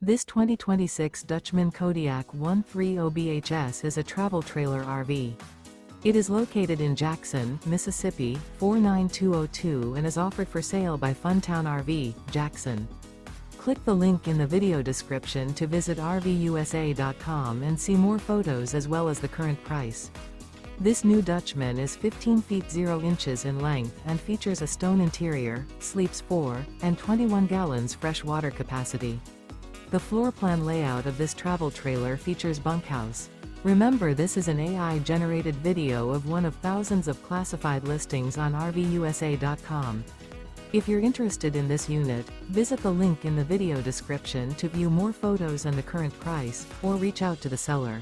This 2026 Dutchmen Kodiak 130BHS is a travel trailer RV. It is located in Jackson, Mississippi, 49202 and is offered for sale by Funtown RV, Jackson. Click the link in the video description to visit RVUSA.com and see more photos as well as the current price. This new Dutchman is 15 feet 0 inches in length and features a stone interior, sleeps 4, and 21 gallons fresh water capacity. The floor plan layout of this travel trailer features bunkhouse. Remember, this is an AI-generated video of one of thousands of classified listings on RVUSA.com. If you're interested in this unit, visit the link in the video description to view more photos and the current price, or reach out to the seller.